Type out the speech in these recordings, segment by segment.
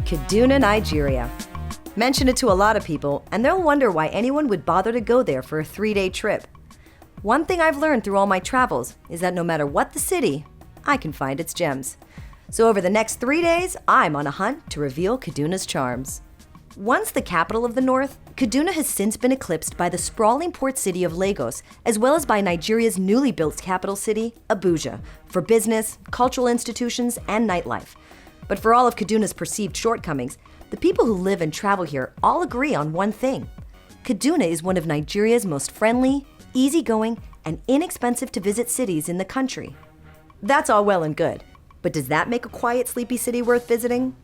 Kaduna, Nigeria. Mention it to a lot of people, and they'll wonder why anyone would bother to go there for a 3-day trip. One thing I've learned through all my travels is that no matter what the city, I can find its gems. So over the next 3 days, I'm on a hunt to reveal Kaduna's charms. Once the capital of the north, Kaduna has since been eclipsed by the sprawling port city of Lagos, as well as by Nigeria's newly built capital city, Abuja, for business, cultural institutions, and nightlife. But for all of Kaduna's perceived shortcomings, the people who live and travel here all agree on one thing. Kaduna is one of Nigeria's most friendly, easygoing, and inexpensive to visit cities in the country. That's all well and good, but does that make a quiet, sleepy city worth visiting?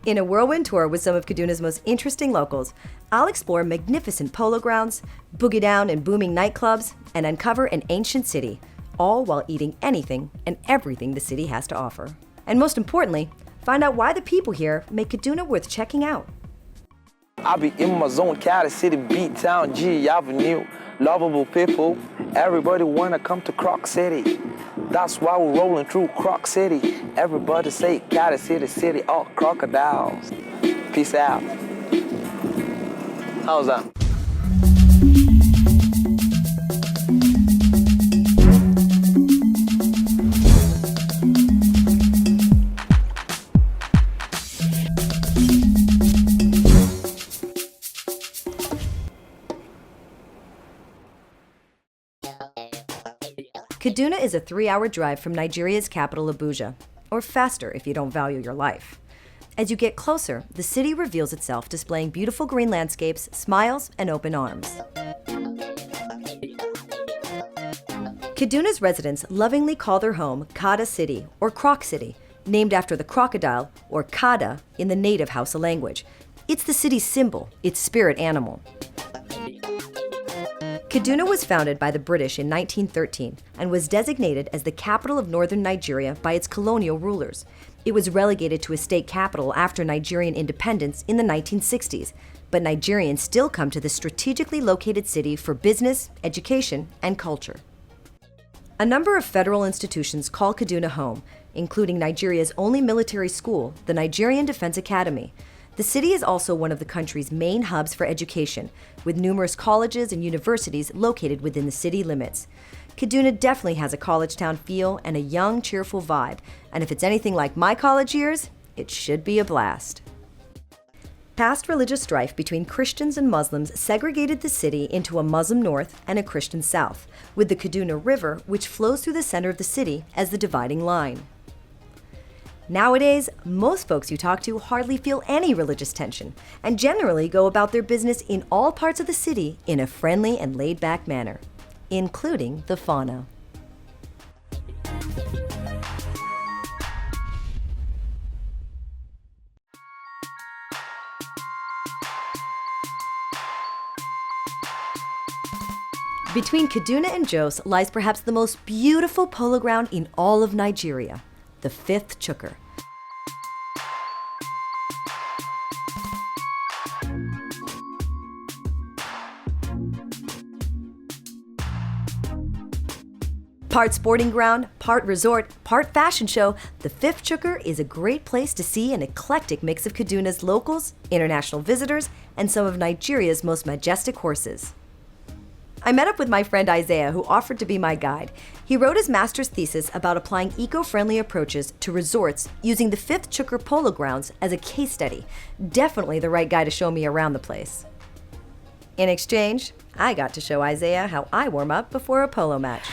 In a whirlwind tour with some of Kaduna's most interesting locals, I'll explore magnificent polo grounds, boogie down in booming nightclubs, and uncover an ancient city, all while eating anything and everything the city has to offer. And most importantly, find out why the people here make Kaduna worth checking out. I be in my zone, Cali City, Beat Town, G Avenue, lovable people. Everybody wanna come to Croc City. That's why we're rolling through Croc City. Everybody say Cali City, city, all crocodiles. Peace out. How's that? Kaduna is a 3-hour drive from Nigeria's capital, Abuja, or faster if you don't value your life. As you get closer, the city reveals itself displaying beautiful green landscapes, smiles, and open arms. Kaduna's residents lovingly call their home Kada City, or Croc City, named after the crocodile, or Kada, in the native Hausa language. It's the city's symbol, its spirit animal. Kaduna was founded by the British in 1913 and was designated as the capital of northern Nigeria by its colonial rulers. It was relegated to a state capital after Nigerian independence in the 1960s, but Nigerians still come to this strategically located city for business, education, and culture. A number of federal institutions call Kaduna home, including Nigeria's only military school, the Nigerian Defense Academy. The city is also one of the country's main hubs for education, with numerous colleges and universities located within the city limits. Kaduna definitely has a college town feel and a young, cheerful vibe, and if it's anything like my college years, it should be a blast. Past religious strife between Christians and Muslims segregated the city into a Muslim north and a Christian south, with the Kaduna River, which flows through the center of the city, as the dividing line. Nowadays, most folks you talk to hardly feel any religious tension and generally go about their business in all parts of the city in a friendly and laid-back manner, including the fauna. Between Kaduna and Jos lies perhaps the most beautiful polo ground in all of Nigeria, the Fifth Chukur. Part sporting ground, part resort, part fashion show, the Fifth Chukur is a great place to see an eclectic mix of Kaduna's locals, international visitors, and some of Nigeria's most majestic horses. I met up with my friend Isaiah, who offered to be my guide. He wrote his master's thesis about applying eco-friendly approaches to resorts using the Fifth Chukur polo grounds as a case study. Definitely the right guy to show me around the place. In exchange, I got to show Isaiah how I warm up before a polo match.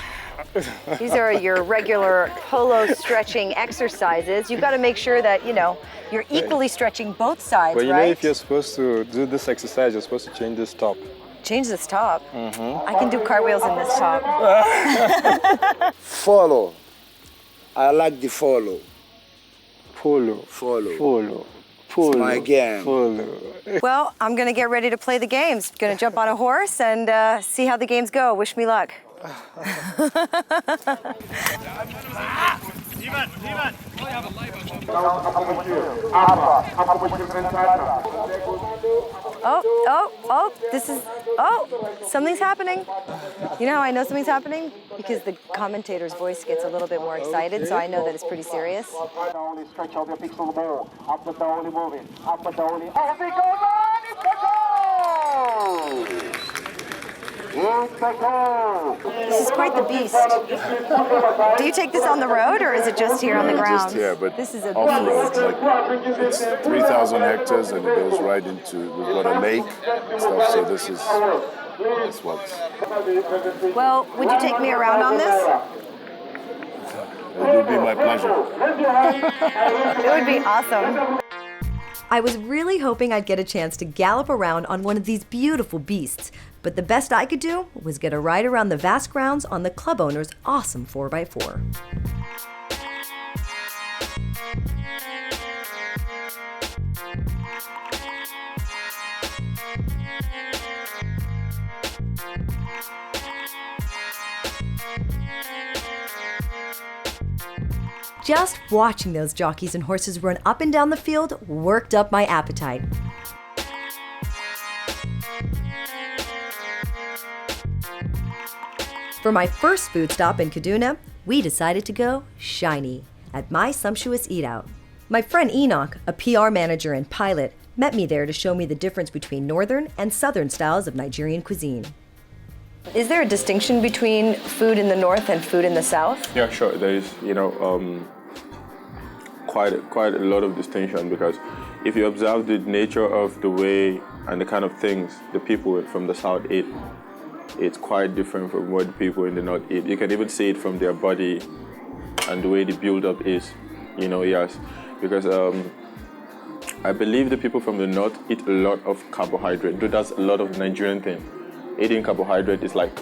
These are your regular polo stretching exercises. You've got to make sure that, you're equally stretching both sides, but right? If you're supposed to do this exercise, you're supposed to change this top. Change this top? Mm-hmm. I can do cartwheels in this top. Follow. I like the follow. Follow. Follow. Follow. It's my game. Follow. Well, I'm going to get ready to play the games. Going to jump on a horse and see how the games go. Wish me luck. Something's happening. You know how I know something's happening? Because the commentator's voice gets a little bit more excited, so I know that it's pretty serious. Stretch out your pixel ball. Up the dolly moving. Up the dolly. This is quite the beast. Do you take this on the road, or is it just here on the ground? Just here, but this is a off-road. beast. Like, it's 3,000 hectares and it goes right into, we've got a lake and stuff, so this is what's... Well, would you take me around on this? It would be my pleasure. It would be awesome. I was really hoping I'd get a chance to gallop around on one of these beautiful beasts, but the best I could do was get a ride around the vast grounds on the club owner's awesome 4x4. Just watching those jockeys and horses run up and down the field worked up my appetite. For my first food stop in Kaduna, we decided to go shiny at my sumptuous eat-out. My friend Enoch, a PR manager and pilot, met me there to show me the difference between northern and southern styles of Nigerian cuisine. Is there a distinction between food in the north and food in the south? Yeah, sure. There is, quite a lot of distinction, because if you observe the nature of the way and the kind of things the people from the south eat, it's quite different from what the people in the north eat. You can even see it from their body and the way the build-up is, yes. Because I believe the people from the north eat a lot of carbohydrate. That's a lot of Nigerian thing. Eating carbohydrate is like,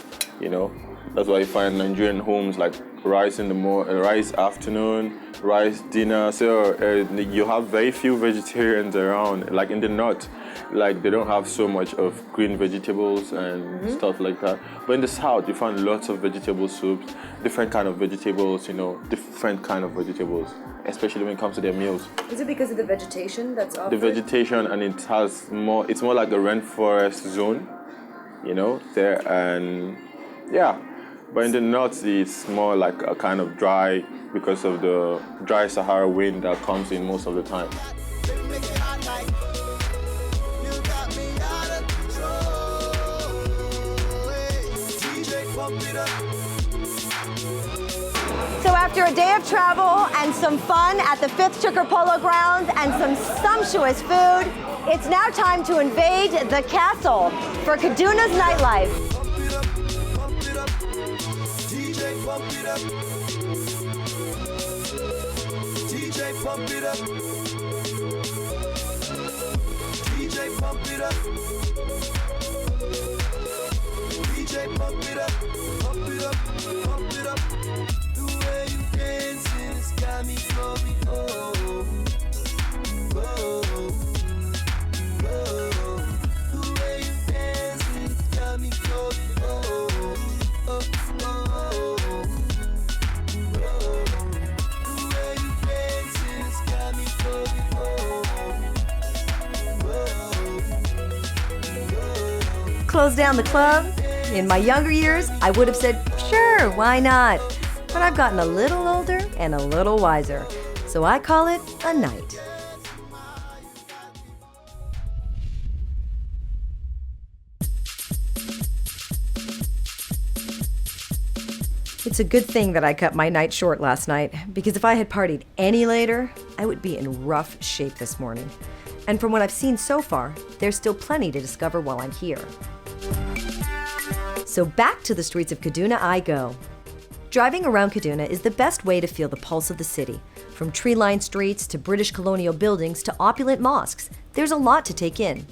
that's why you find Nigerian homes like rice in the rice afternoon, rice dinner. So you have very few vegetarians around. Like in the north, like they don't have so much of green vegetables and stuff like that. But in the south, you find lots of vegetable soups, different kind of vegetables, different kind of vegetables, especially when it comes to their meals. Is it because of the vegetation that's offered? The vegetation, and it's more like a rainforest zone, there, and yeah. But in the north, it's more like a kind of dry, because of the dry Sahara wind that comes in most of the time. So after a day of travel and some fun at the 5th Chukur Polo Grounds and some sumptuous food, it's now time to invade the castle for Kaduna's nightlife. Pump it up. DJ pump it up. DJ pump it up. DJ pump it up. Pump it up. Pump it up. The way you dancing has got me going. Oh, oh, oh. The way you dancing has got me going. Oh, oh, oh. Close down the club? In my younger years, I would have said, sure, why not? But I've gotten a little older and a little wiser, so I call it a night. It's a good thing that I cut my night short last night, because if I had partied any later, I would be in rough shape this morning. And from what I've seen so far, there's still plenty to discover while I'm here. So back to the streets of Kaduna I go. Driving around Kaduna is the best way to feel the pulse of the city. From tree-lined streets to British colonial buildings to opulent mosques, there's a lot to take in.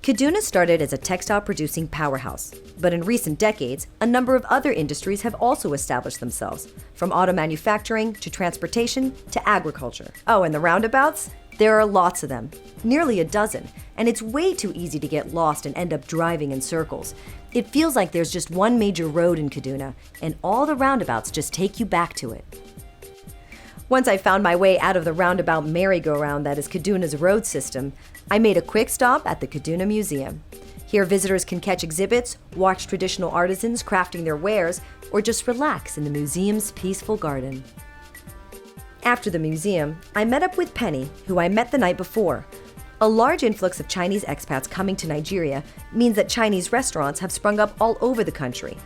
Kaduna started as a textile-producing powerhouse, but in recent decades, a number of other industries have also established themselves, from auto manufacturing to transportation to agriculture. Oh, and the roundabouts? There are lots of them, nearly a dozen, and it's way too easy to get lost and end up driving in circles. It feels like there's just one major road in Kaduna, and all the roundabouts just take you back to it. Once I found my way out of the roundabout merry-go-round that is Kaduna's road system, I made a quick stop at the Kaduna Museum. Here visitors can catch exhibits, watch traditional artisans crafting their wares, or just relax in the museum's peaceful garden. After the museum, I met up with Penny, who I met the night before. A large influx of Chinese expats coming to Nigeria means that Chinese restaurants have sprung up all over the country.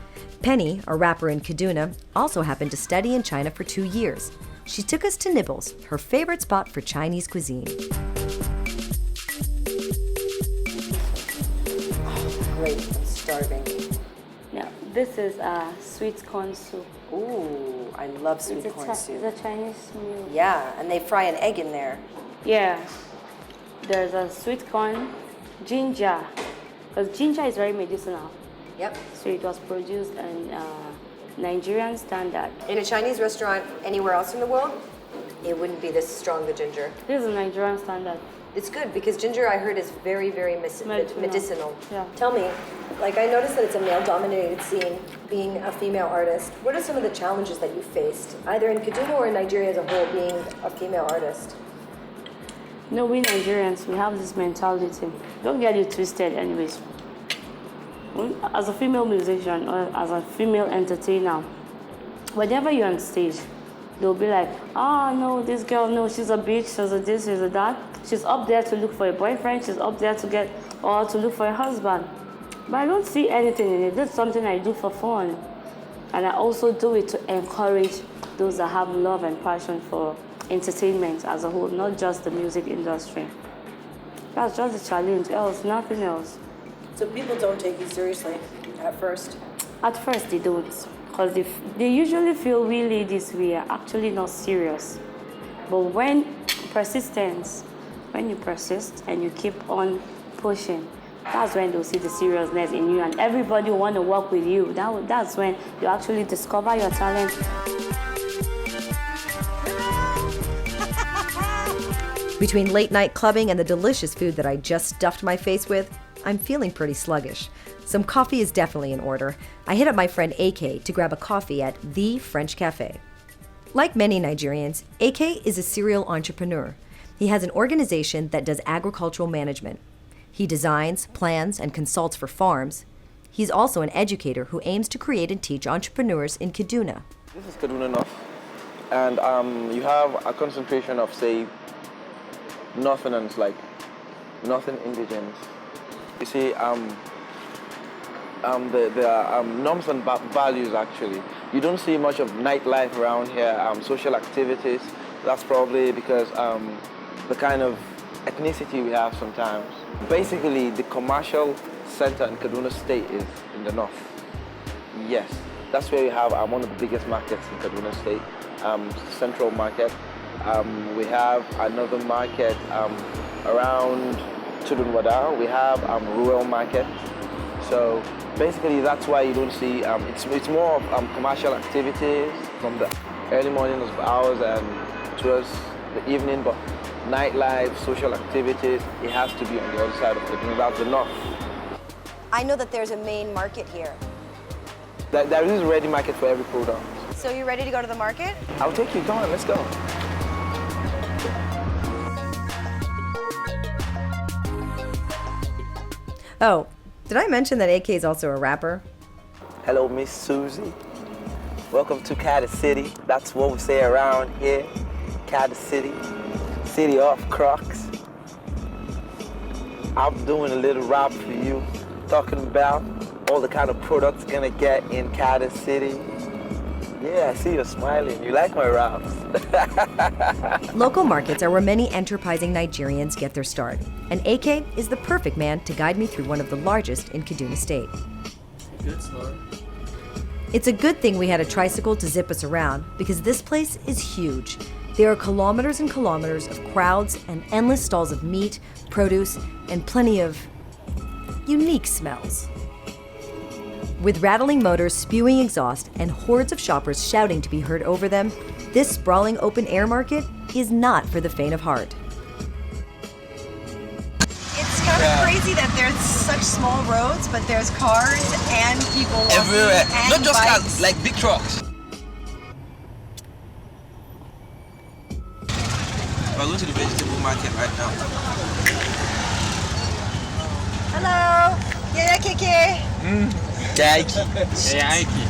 Penny, a rapper in Kaduna, also happened to study in China for 2 years. She took us to Nibbles, her favorite spot for Chinese cuisine. Great, I'm starving. Yeah, this is sweet corn soup. Ooh, I love sweet corn soup. It's a Chinese meal. Yeah, and they fry an egg in there. Yeah, there's a sweet corn, ginger, because ginger is very medicinal. Yep. So it was produced in Nigerian standard. In a Chinese restaurant anywhere else in the world, it wouldn't be this strong, the ginger. This is Nigerian standard. It's good because ginger, I heard, is very, very medicinal. Yeah. Tell me, like I noticed that it's a male-dominated scene, being a female artist. What are some of the challenges that you faced, either in Kaduna or in Nigeria as a whole, being a female artist? No, we Nigerians, we have this mentality. Don't get it twisted anyways. As a female musician or as a female entertainer, whenever you're on stage, they'll be like, oh no, this girl, no, she's a bitch, she's a this, she's a that. She's up there to look for a boyfriend, she's up there to look for a husband. But I don't see anything in it. That's something I do for fun. And I also do it to encourage those that have love and passion for entertainment as a whole, not just the music industry. That's just a challenge, else, nothing else. So people don't take you seriously at first? At first they don't, because they usually feel we ladies, we are actually not serious. But when you persist and you keep on pushing, that's when they'll see the seriousness in you and everybody will want to work with you. That's when you actually discover your talent. Between late night clubbing and the delicious food that I just stuffed my face with, I'm feeling pretty sluggish. Some coffee is definitely in order. I hit up my friend AK to grab a coffee at The French Cafe. Like many Nigerians, AK is a serial entrepreneur. He has an organization that does agricultural management. He designs, plans, and consults for farms. He's also an educator who aims to create and teach entrepreneurs in Kaduna. This is Kaduna North, and you have a concentration of, say, Northerners, like Northern indigenous. You see, the norms and values, actually. You don't see much of nightlife around here, social activities. That's probably because the kind of ethnicity we have sometimes. Basically, the commercial center in Kaduna State is in the north. Yes, that's where we have one of the biggest markets in Kaduna State, Central Market. We have another market around Tudunwada. We have Rural Market. So basically, that's why you don't see. It's more of commercial activities from the early morning hours and towards the evening. But nightlife, social activities, it has to be on the other side of Kaduna. That's the north. I know that there's a main market here. There is a ready market for every product. So you ready to go to the market? I'll take you down. Let's go. Oh, did I mention that AK is also a rapper? Hello, Miss Susie. Welcome to Kaduna City. That's what we say around here. Kaduna City, city of Crocs. I'm doing a little rap for you, talking about all the kind of products gonna get in Kaduna City. Yeah, I see you're smiling. You like my raps. Local markets are where many enterprising Nigerians get their start, and AK is the perfect man to guide me through one of the largest in Kaduna State. Good start. It's a good thing we had a tricycle to zip us around, because this place is huge. There are kilometers and kilometers of crowds and endless stalls of meat, produce, and plenty of unique smells. With rattling motors spewing exhaust and hordes of shoppers shouting to be heard over them, this sprawling open-air market is not for the faint of heart. there's such small roads, but there's cars and people walking Everywhere. and Not just bikes. cars, like big trucks. We're going to the vegetable market right now. Hello. Yeah, Kiki. Yaiki. Yaiki.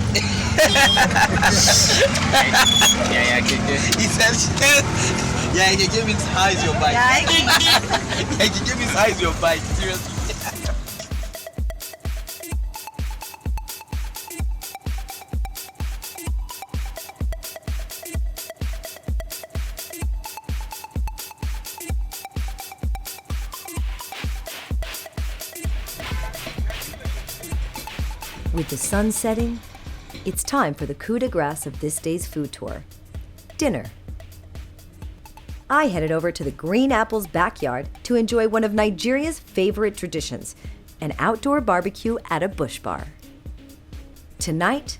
He says, Yaiki means how is your bike? Yaiki means how is your bike? Seriously. With the sun setting, it's time for the coup de grace of this day's food tour, dinner. I headed over to the Green Apple's backyard to enjoy one of Nigeria's favorite traditions, an outdoor barbecue at a bush bar. Tonight,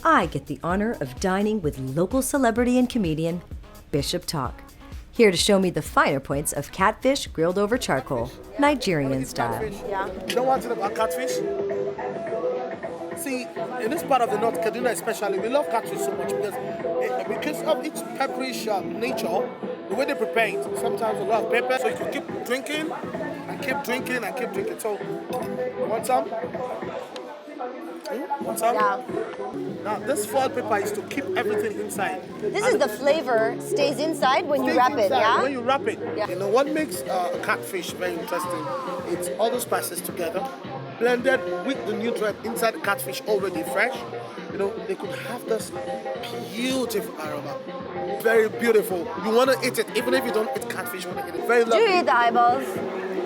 I get the honor of dining with local celebrity and comedian Bishop Talk, here to show me the finer points of catfish grilled over charcoal, Nigerian style. You know one thing about catfish? See, in this part of the North, Kaduna especially, we love catfish so much because of its pepperish nature, the way they prepare it. Sometimes a lot of pepper, so you can keep drinking and keep drinking and keep drinking. So, want some? Want some? Yeah. Now, this foil paper is to keep everything inside. This is the flavor stays inside when you Stays wrap it, inside yeah? When you wrap it. Yeah. You know, what makes catfish very interesting, it's all those spices together, blended with the nutrient inside the catfish already fresh. You know, they could have this beautiful aroma. Very beautiful. You want to eat it, even if you don't eat catfish, you want to eat it. Very lovely. Do you eat the eyeballs?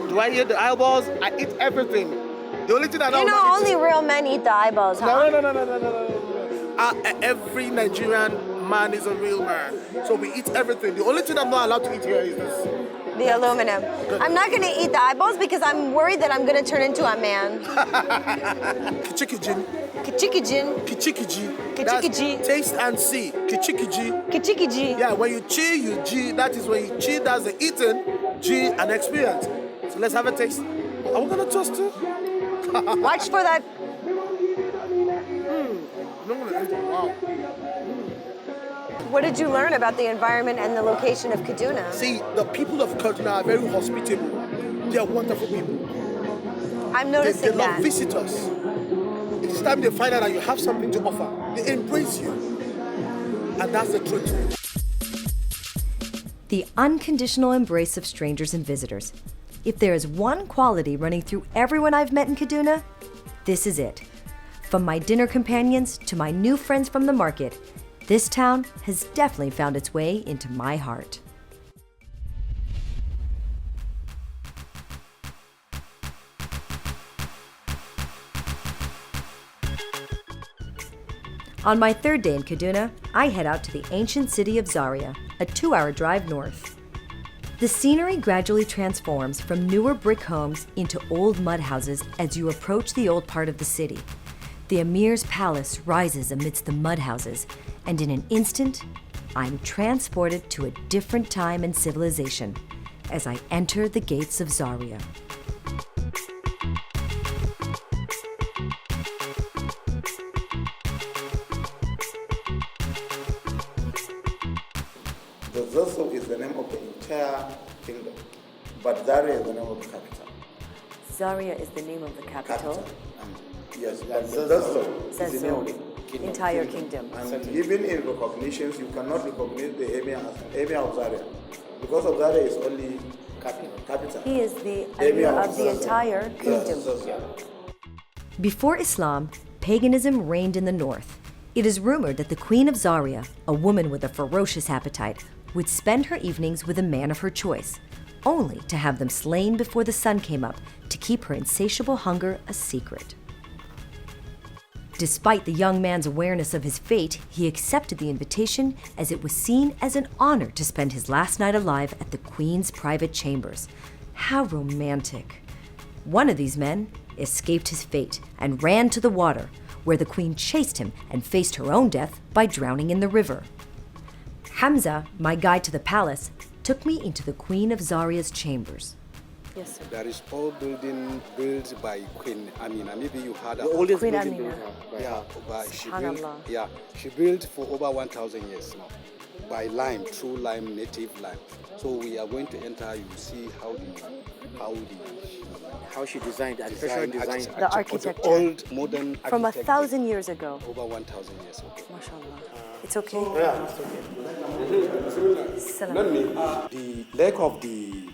Do I eat the eyeballs? I eat everything. The only thing I don't only real men eat the eyeballs, huh? No. Every Nigerian man is a real man. So we eat everything. The only thing I'm not allowed to eat here is this. The aluminum. I'm not going to eat the eyeballs because I'm worried that I'm going to turn into a man. Kichikijin. Kichikijin. Kichikiji. Kichikiji. Taste and see. Kichikiji. Kichikiji. Yeah, when you chew, you G. That is when you chew, that's the eating, G, and experience. So let's have a taste. Are we going to toast too? Watch for that. Wow. What did you learn about the environment and the location of Kaduna? See, the people of Kaduna are very hospitable. They are wonderful people. I'm noticing they that. love visitors. Each time they find out that you have something to offer, they embrace you. And that's the truth. The unconditional embrace of strangers and visitors. If there is one quality running through everyone I've met in Kaduna, this is it. From my dinner companions to my new friends from the market, this town has definitely found its way into my heart. On my third day in Kaduna, I head out to the ancient city of Zaria, a 2-hour drive north. The scenery gradually transforms from newer brick homes into old mud houses as you approach the old part of the city. The Emir's palace rises amidst the mud houses, and in an instant, I'm transported to a different time and civilization as I enter the gates of Zaria. The Zazzau is the name of the entire kingdom, but Zaria is the name of the capital. Zaria is the name of the capital. Yes, but the Zazzau is the name of the entire kingdom. And even in recognitions, you cannot recognize the emir as emir of Zaria, because of Zaria is only capital. He is the emir of the entire kingdom. Yes. Before Islam, paganism reigned in the north. It is rumored that the Queen of Zaria, a woman with a ferocious appetite, would spend her evenings with a man of her choice, only to have them slain before the sun came up to keep her insatiable hunger a secret. Despite the young man's awareness of his fate, he accepted the invitation as it was seen as an honor to spend his last night alive at the Queen's private chambers. How romantic. One of these men escaped his fate and ran to the water, where the Queen chased him and faced her own death by drowning in the river. Hamza, my guide to the palace, took me into the Queen of Zaria's chambers. Yes, sir. There is old building built by Queen Amina. Maybe you heard The about oldest Queen building Amina. built. Yeah, but she built. Subhanallah. Yeah, she built for over 1,000 years now, by lime, true lime, native lime. So we are going to enter. You see How she designed, artificial design. The architecture. The old modern From architecture. 1,000 years ago. Over 1,000 years ago. MashaAllah. It's okay? Yeah, it's okay. Salam. The leg of the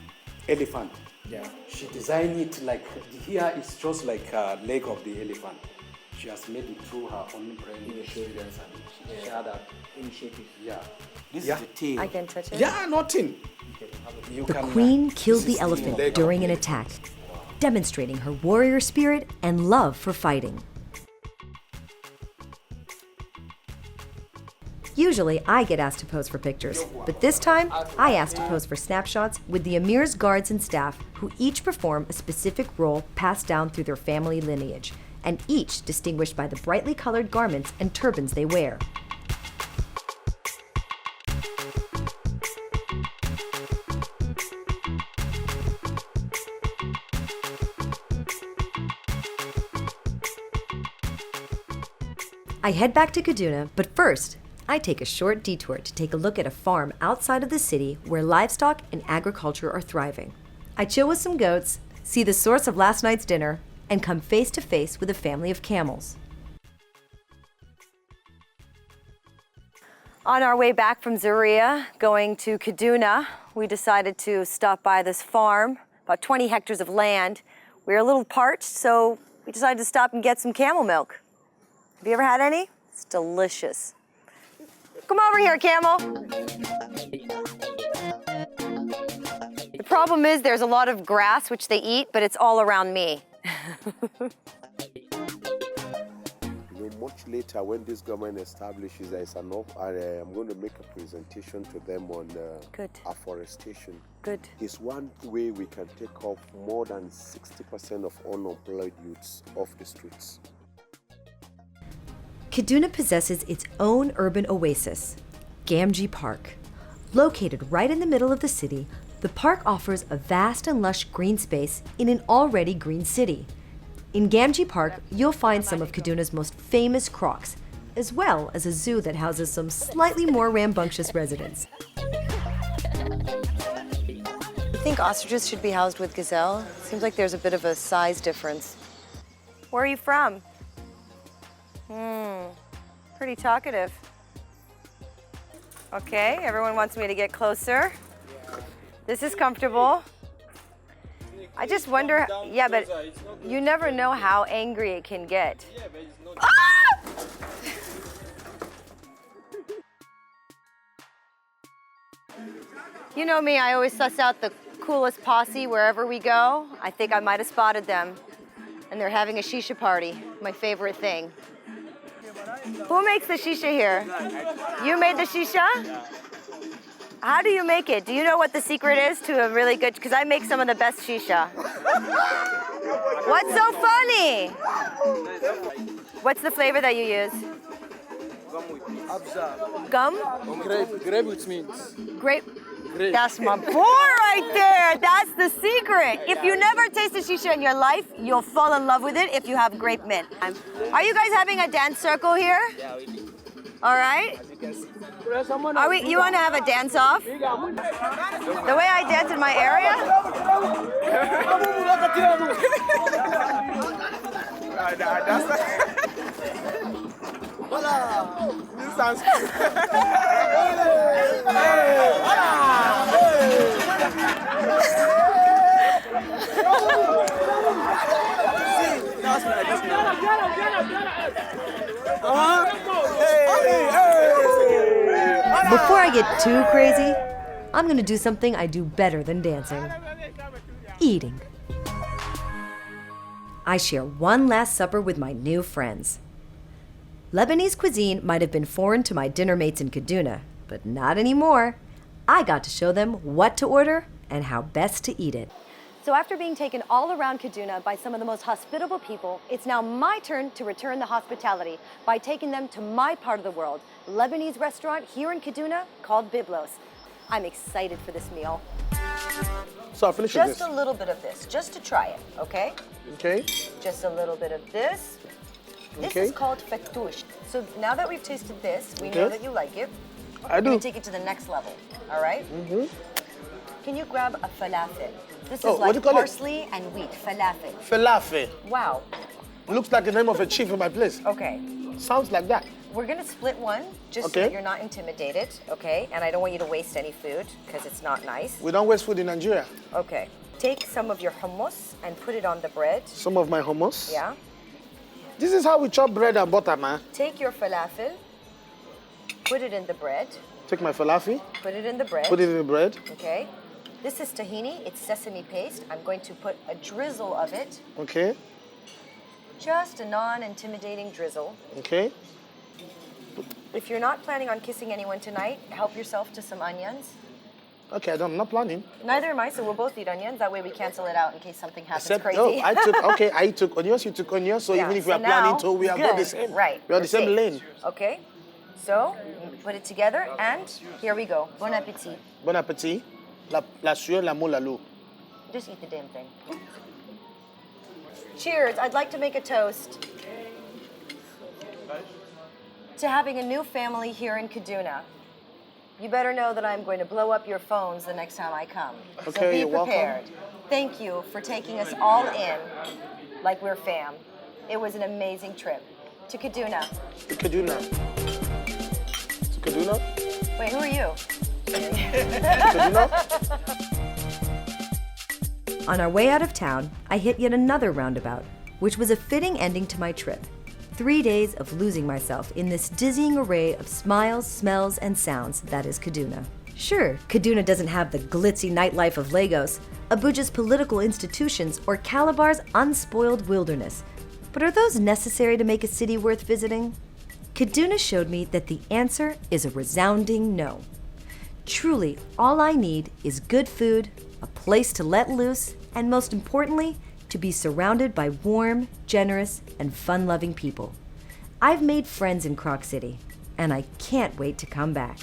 elephant. Yeah. She designed it like here is just like a leg of the elephant. She has made it through her own brain experience and she shared that Initiative. Yeah. This Yeah. is the tail. I can touch it? Yeah, nothing. You The can, queen killed this the is elephant leg of during the an attack, demonstrating her warrior spirit and love for fighting. Usually, I get asked to pose for pictures, but this time, I asked to pose for snapshots with the Emir's guards and staff, who each perform a specific role passed down through their family lineage, and each distinguished by the brightly colored garments and turbans they wear. I head back to Kaduna, but first, I take a short detour to take a look at a farm outside of the city where livestock and agriculture are thriving. I chill with some goats, see the source of last night's dinner, and come face to face with a family of camels. On our way back from Zaria, going to Kaduna, we decided to stop by this farm, about 20 hectares of land. We were a little parched, so we decided to stop and get some camel milk. Have you ever had any? It's delicious. Come over here, camel. The problem is there's a lot of grass which they eat, but it's all around me. Much later, when this government establishes there is enough, I'm going to make a presentation to them on afforestation. Good. It's one way we can take off more than 60% of unemployed youths off the streets. Kaduna possesses its own urban oasis, Gamgee Park. Located right in the middle of the city, the park offers a vast and lush green space in an already green city. In Gamgee Park, you'll find some of Kaduna's most famous crocs, as well as a zoo that houses some slightly more rambunctious residents. You think ostriches should be housed with gazelle? Seems like there's a bit of a size difference. Where are you from? Pretty talkative. Okay, everyone wants me to get closer. This is comfortable. I just wonder, yeah, but you never know how angry it can get. Ah! You know me, I always suss out the coolest posse wherever we go. I think I might have spotted them. And they're having a shisha party, my favorite thing. Who makes the shisha here? You made the shisha? How do you make it? Do you know what the secret is to a really good, because I make some of the best shisha. What's so funny? What's the flavor that you use? Gum? Grape with mint. Grape. That's my boy right there. That's the secret. If you never tasted shisha in your life, you'll fall in love with it if you have grape mint. Are you guys having a dance circle here? Yeah, we do. All right. Are we? You want to have a dance off? The way I dance in my area? This sounds Before I get too crazy, I'm gonna do something I do better than dancing. Eating. I share one last supper with my new friends. Lebanese cuisine might have been foreign to my dinner mates in Kaduna, but not anymore. I got to show them what to order and how best to eat it. So after being taken all around Kaduna by some of the most hospitable people, it's now my turn to return the hospitality by taking them to my part of the world, Lebanese restaurant here in Kaduna called Biblos. I'm excited for this meal. So I'll finish with Just this. a little bit of this, just to try it, okay? Okay. Just a little bit of this. This Okay. is called fattoush. So now that we've tasted this, we Okay. know that you like it. I We're do. gonna take it to the next level, all right? Mm-hmm. Can you grab a falafel? This Oh, is what do like you call it? parsley and wheat, falafel. Falafel. Wow, Looks like the name of a chief in my place. okay. Sounds like that. We're gonna split one, just so Okay. that you're not intimidated, okay? And I don't want you to waste any food, because it's not nice. We don't waste food in Nigeria. Okay. Take some of your hummus and put it on the bread. Some of my hummus. Yeah. This is how we chop bread and butter, man. Take your falafel, put it in the bread, Take my falafel, put it in the bread. put it in the bread. Okay. This is tahini, it's sesame paste. I'm going to put a drizzle of it, Okay. just a non-intimidating drizzle. Okay. If you're not planning on kissing anyone tonight, help yourself to some onions. Okay, I'm not planning. Neither am I, so we'll both eat onions. That way we cancel it out in case something happens Except, crazy. no, I took onions, you took onions, so Yeah, even if so we are now, planning to, we are both the good. same. Right. We are we're the same safe. lane. Okay. So, put it together and here we go. Bon appetit. Bon appetit. La sueur, la mot, la l'eau. Just eat the damn thing. Cheers. I'd like to make a toast to having a new family here in Kaduna. You better know that I'm going to blow up your phones the next time I come. So Okay, be you're welcome. prepared. Thank you for taking us all in like we're fam. It was an amazing trip. To Kaduna. To Kaduna. To Kaduna? Wait, who are you? On our way out of town, I hit yet another roundabout, which was a fitting ending to my trip. 3 days of losing myself in this dizzying array of smiles, smells, and sounds that is Kaduna. Sure, Kaduna doesn't have the glitzy nightlife of Lagos, Abuja's political institutions, or Calabar's unspoiled wilderness. But are those necessary to make a city worth visiting? Kaduna showed me that the answer is a resounding no. Truly, all I need is good food, a place to let loose, and most importantly, to be surrounded by warm, generous, and fun-loving people. I've made friends in Croc City, and I can't wait to come back.